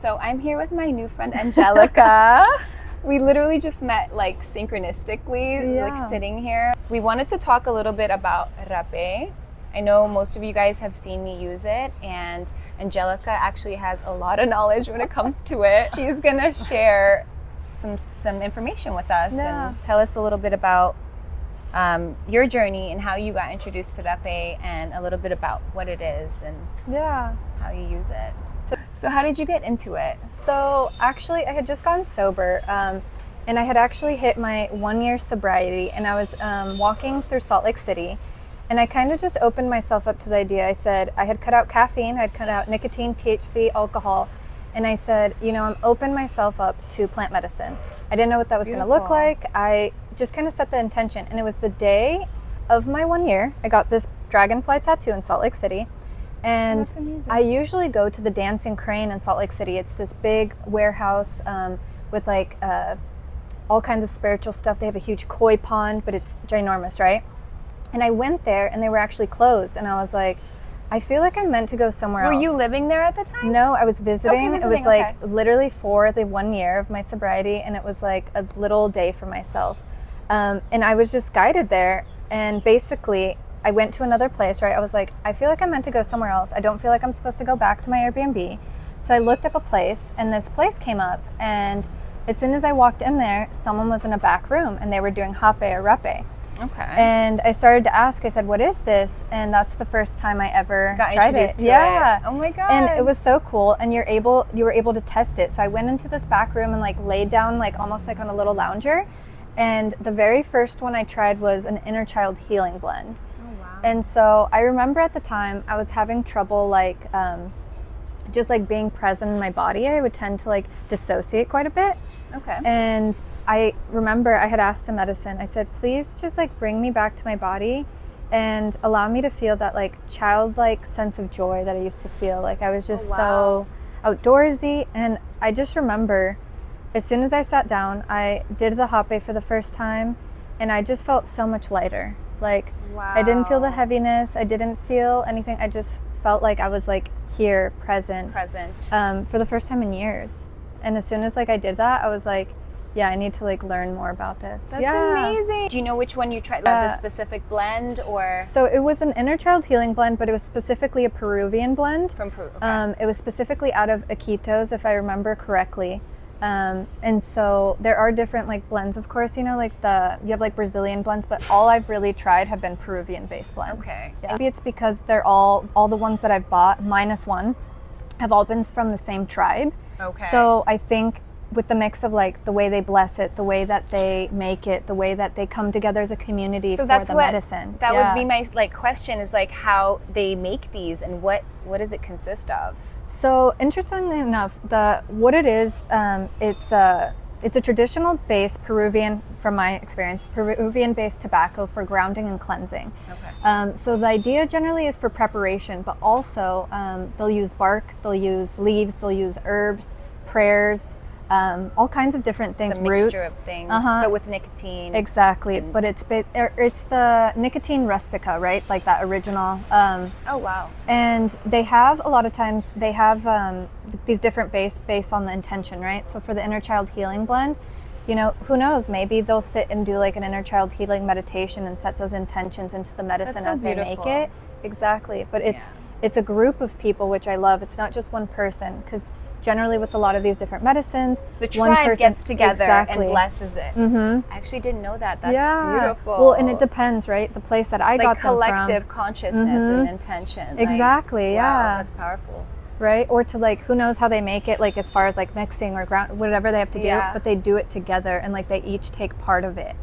So I'm here with my new friend Angelica. We literally just met like synchronistically, like sitting here. We wanted to talk a little bit about rapé. I know most of you guys have seen me use it, and Angelica actually has a lot of knowledge when it comes to it. She's gonna share some information with us and tell us a little bit about your journey and how you got introduced to rapé, and a little bit about what it is and how you use it. So how did you get into it? So actually, I had just gotten sober, and I had actually hit my 1 year sobriety, and I was walking through Salt Lake City, and I kind of just opened myself up to the idea. I said, I had cut out caffeine, I had cut out nicotine, THC, alcohol, and I said, you know, I'm opening myself up to plant medicine. I didn't know what that was going to look like. I just kind of set the intention, and it was the day of my 1 year. I got this dragonfly tattoo in Salt Lake City. And I usually go to the Dancing Crane in Salt Lake City. It's this big warehouse with like all kinds of spiritual stuff. They have a huge koi pond, but it's ginormous, right? And I went there and they were actually closed. And I was like, I feel like I'm meant to go somewhere else. Were you living there at the time? No, I was visiting. It was like literally for the 1 year of my sobriety. And it was like a little day for myself. And I was just guided there. And basically, I went to another place, right? I was like, I feel like I'm meant to go somewhere else. I don't feel like I'm supposed to go back to my Airbnb. So I looked up a place, and this place came up. And as soon as I walked in there, someone was in a back room, and they were doing hape or rapé. Okay. And I started to ask, I said, what is this? And that's the first time I ever tried it. Yeah. Oh my God. And it was so cool. And you were able to test it. So I went into this back room and like laid down like almost like on a little lounger. And the very first one I tried was an inner child healing blend. And so I remember at the time I was having trouble like just like being present in my body. I would tend to like dissociate quite a bit. Okay. And I remember I had asked the medicine, I said, please just like bring me back to my body and allow me to feel that like childlike sense of joy that I used to feel. Like I was just so outdoorsy. And I just remember as soon as I sat down, I did the hape for the first time, and I just felt so much lighter. Like I didn't feel the heaviness. I didn't feel anything. I just felt like I was like here, present. For the first time in years. And as soon as like I did that, I was like, yeah, I need to like learn more about this. That's amazing. Do you know which one you tried? The specific blend or? So it was an inner child healing blend, but it was specifically a Peruvian blend. From Peru. Okay. It was specifically out of Iquitos, if I remember correctly. And so there are different like blends, of course, you know, like you have like Brazilian blends, but all I've really tried have been Peruvian based blends. Okay. Yeah. Maybe it's because they're all the ones that I've bought, minus one, have all been from the same tribe. Okay. So I think with the mix of like the way they bless it, the way that they make it, the way that they come together as a community for the medicine. That would be my like question is like how they make these and what does it consist of? So interestingly enough, what it is, it's a traditional based Peruvian, from my experience, Peruvian based tobacco for grounding and cleansing. Okay. So the idea generally is for preparation, but also they'll use bark, they'll use leaves, they'll use herbs, prayers, all kinds of different things, it's a roots. mixture of things, but with nicotine. Exactly, but it's the nicotine rustica, right? Like that original. Oh wow! And they have a lot of times they have these different based on the intention, right? So for the inner child healing blend, you know, who knows? Maybe they'll sit and do like an inner child healing meditation and set those intentions into the medicine as they make it. Exactly, but it's a group of people, which I love. It's not just one person, because generally with a lot of these different medicines, the tribe gets together and blesses it. I actually didn't know that. That's beautiful. Well, and it depends, right? The place that I got them from. Like collective consciousness and intention. Exactly, wow, that's powerful. Right? Or to like, who knows how they make it, like as far as like mixing or ground, whatever they have to do, but they do it together and like they each take part of it.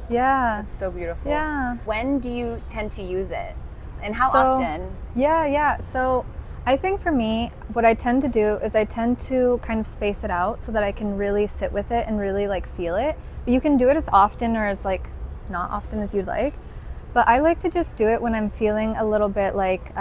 Yeah. That's so beautiful. Yeah. When do you tend to use it? And how often? Yeah. So I think for me, what I tend to do is I tend to kind of space it out so that I can really sit with it and really like feel it. But you can do it as often or as like not often as you'd like. But I like to just do it when I'm feeling a little bit like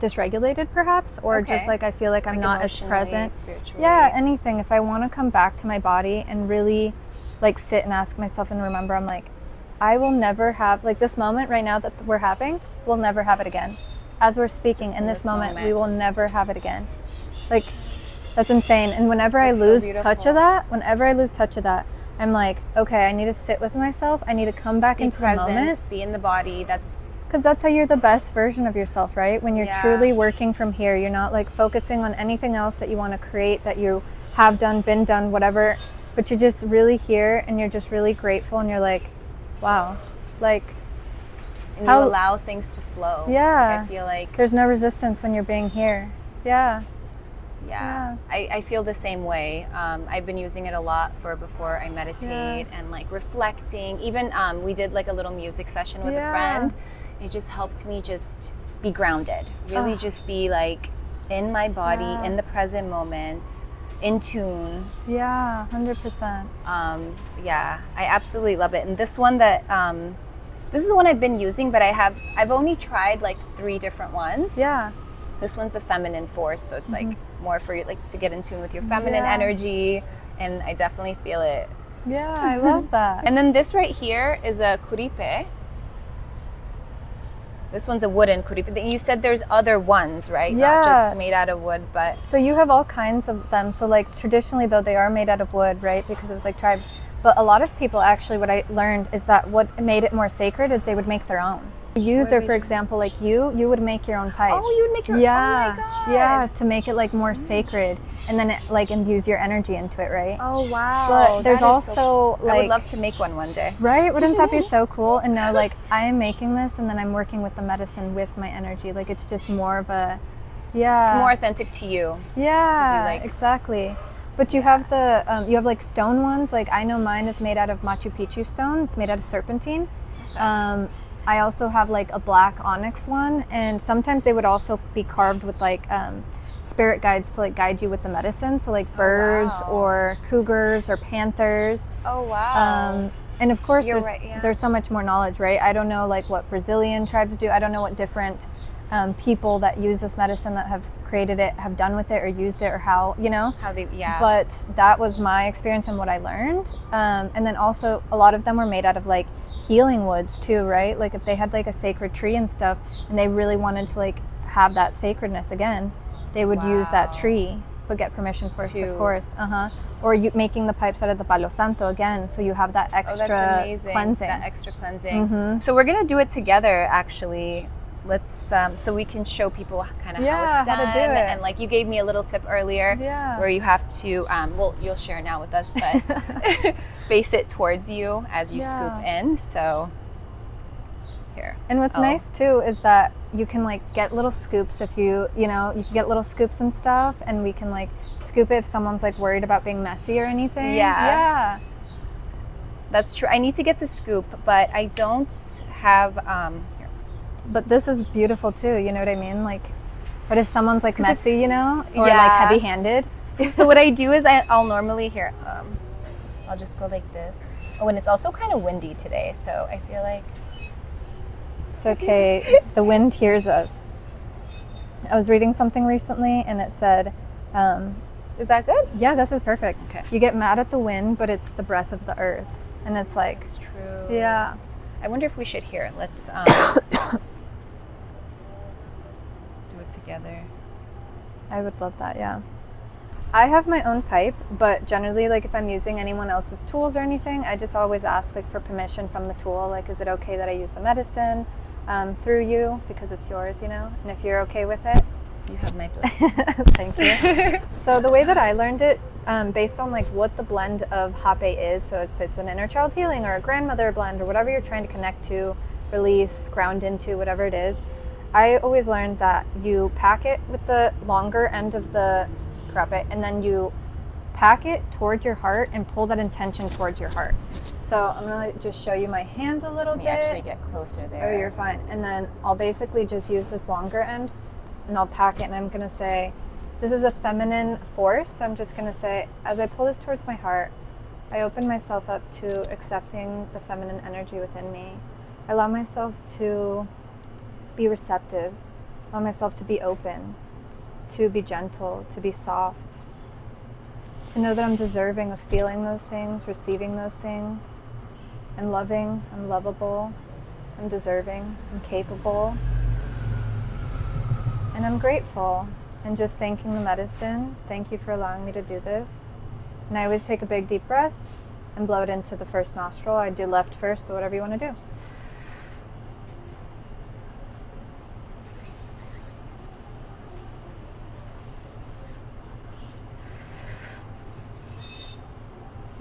dysregulated perhaps, or just like I feel like I'm not as present. Yeah, anything. If I want to come back to my body and really like sit and ask myself and remember, I'm like, I will never have like this moment right now that we're having, we'll never have it again. As we're speaking in this moment, we will never have it again. Like That's insane. And whenever I It's so lose beautiful. touch of that, I'm like, okay, I need to sit with myself. I need to come back Be into present, the moment. be in the body. Because that's how you're the best version of yourself, right? When you're Yeah. truly working from here, you're not like focusing on anything else that you want to create, that you have done, been done, whatever. But you're just really here and you're just really grateful and you're like, wow, like, and you allow things to flow. Yeah. Like, I feel like there's no resistance when you're being here. Yeah. yeah. I feel the same way. I've been using it a lot for before I meditate and like reflecting. Even we did like a little music session with a friend. It just helped me just be grounded. Really just be like in my body, in the present moment, in tune. Yeah, 100%. Yeah, I absolutely love it. And this one that this is the one I've been using, but I've only tried like 3 different ones. Yeah. This one's the feminine force, so it's like more for you, like to get in tune with your feminine energy, and I definitely feel it. Yeah, I love that. And then this right here is a kuripe. This one's a wooden kuripe. You said there's other ones, right? Yeah. Not just made out of wood, but So you have all kinds of them. So like traditionally though, they are made out of wood, right? Because it was like tribe. But a lot of people actually, what I learned is that what made it more sacred is they would make their own. A user, for example, like you would make your own pipe. oh, you would make your Yeah, oh my God. yeah, to make it like more sacred, and then it like imbue your energy into it, right? Oh wow. But there's That is also I would like, love to make one day. right? Wouldn't that be so cool? And now like I am making this, and then I'm working with the medicine with my energy. Like it's just more of a, yeah. It's more authentic to you. Yeah, like- exactly. But you have the you have like stone ones. Like I know mine is made out of Machu Picchu stone. It's made out of serpentine. I also have like a black onyx one, and sometimes they would also be carved with like spirit guides to like guide you with the medicine. So like birds wow. or cougars or panthers. Oh wow. And of course, You're there's right, yeah. there's so much more knowledge, right? I don't know like what Brazilian tribes do. I don't know what different people that use this medicine that have created it have done with it or used it or how, you know. How they But that was my experience and what I learned. And then also a lot of them were made out of like healing woods too, right? Like if they had like a sacred tree and stuff and they really wanted to like have that sacredness again, they would use that Wow. tree, but get permission first, To- of course. Or you making the pipes out of the Palo Santo again, so you have that extra that's amazing. cleansing. That extra cleansing. So we're gonna do it together actually. Let's so we can show people kind of how Yeah, it's done. how to do it. And like you gave me a little tip earlier Yeah. where you have to well you'll share now with us, but face it towards you as you scoop in. So here. And what's nice too is that you can like get little scoops if you know, you can get little scoops and stuff, and we can like scoop it if someone's like worried about being messy or anything. Yeah. That's true. I need to get the scoop, but I don't have here. But this is beautiful too, you know what I mean? Like, but if someone's like messy, you know, or like Yeah. heavy-handed. So what I do is I'll normally here I'll just go like this. Oh, and it's also kind of windy today, so I feel like It's okay. The wind hears us. I was reading something recently and it said, is that good? yeah, this is perfect. Okay. You get mad at the wind, but it's the breath of the earth. And it's like, It's true. yeah. I wonder if we should hear it. Let's do it together. I would love that, yeah. I have my own pipe, but generally, like if I'm using anyone else's tools or anything, I just always ask like for permission from the tool. Like, is it okay that I use the medicine through you because it's yours, you know? And if you're okay with it, You have my place. thank you. So the way that I learned it, based on like what the blend of hape is, so if it's an inner child healing or a grandmother blend or whatever you're trying to connect to, release, ground into, whatever it is, I always learned that you pack it with the longer end of the crepe, and then you pack it towards your heart and pull that intention towards your heart. So I'm gonna just show you my hand a little Let me bit. actually get closer there. Oh, you're fine. And then I'll basically just use this longer end and I'll pack it, and I'm gonna say, this is a feminine force. So I'm just gonna say, as I pull this towards my heart, I open myself up to accepting the feminine energy within me. I allow myself to be receptive, allow myself to be open, to be gentle, to be soft, to know that I'm deserving of feeling those things, receiving those things. I'm loving, I'm lovable, I'm deserving, I'm capable, and I'm grateful. and just thanking the medicine. Thank you for allowing me to do this. And I always take a big deep breath and blow it into the first nostril. I do left first, but whatever you want to do.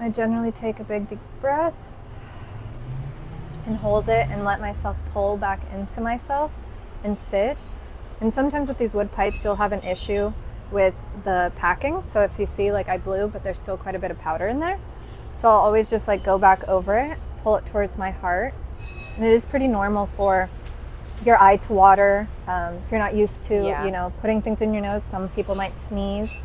I generally take a big deep breath and hold it and let myself pull back into myself and sit. And sometimes with these wood pipes, you'll have an issue with the packing. So if you see, like I blew, but there's still quite a bit of powder in there. So I'll always just like go back over it, pull it towards my heart. And it is pretty normal for your eye to water. If you're not used to, you know, putting things in your nose, some people might sneeze.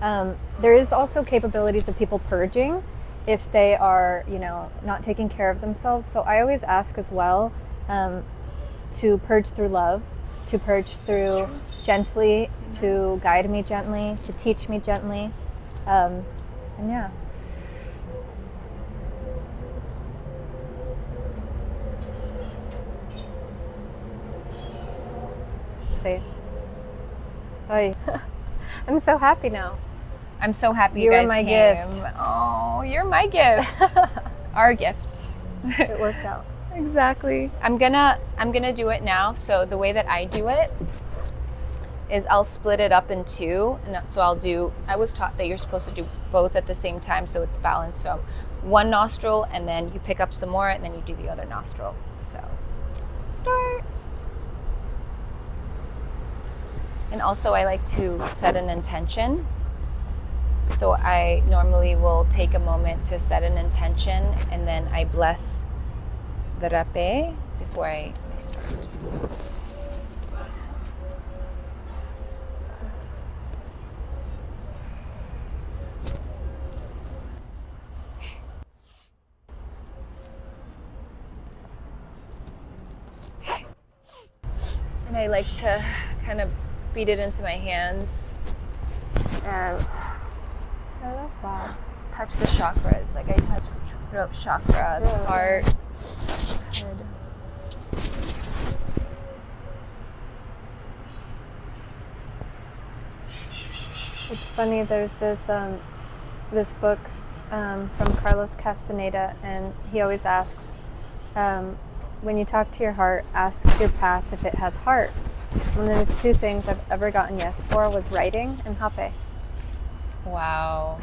There is also capabilities of people purging if they are, you know, not taking care of themselves. So I always ask as well to purge through love, to purge through gently, to guide me gently, to teach me gently. And yeah. See. Oy. I'm so happy now. I'm so happy you were guys my came. gift. Oh, you're my gift. Our gift. It worked out. Exactly. I'm gonna do it now. So the way that I do it is I'll split it up in two. And so I was taught that you're supposed to do both at the same time so it's balanced. So one nostril and then you pick up some more and then you do the other nostril. So start. And also I like to set an intention. So I normally will take a moment to set an intention and then I bless the rapé before I start. And I like to kind of beat it into my hands and I love that. touch the chakras. Like I touch the throat chakra, the heart, head. It's funny, there's this book from Carlos Castaneda, and he always asks, when you talk to your heart, ask your path if it has heart. One of the two things I've ever gotten yes for was writing and hape. Wow.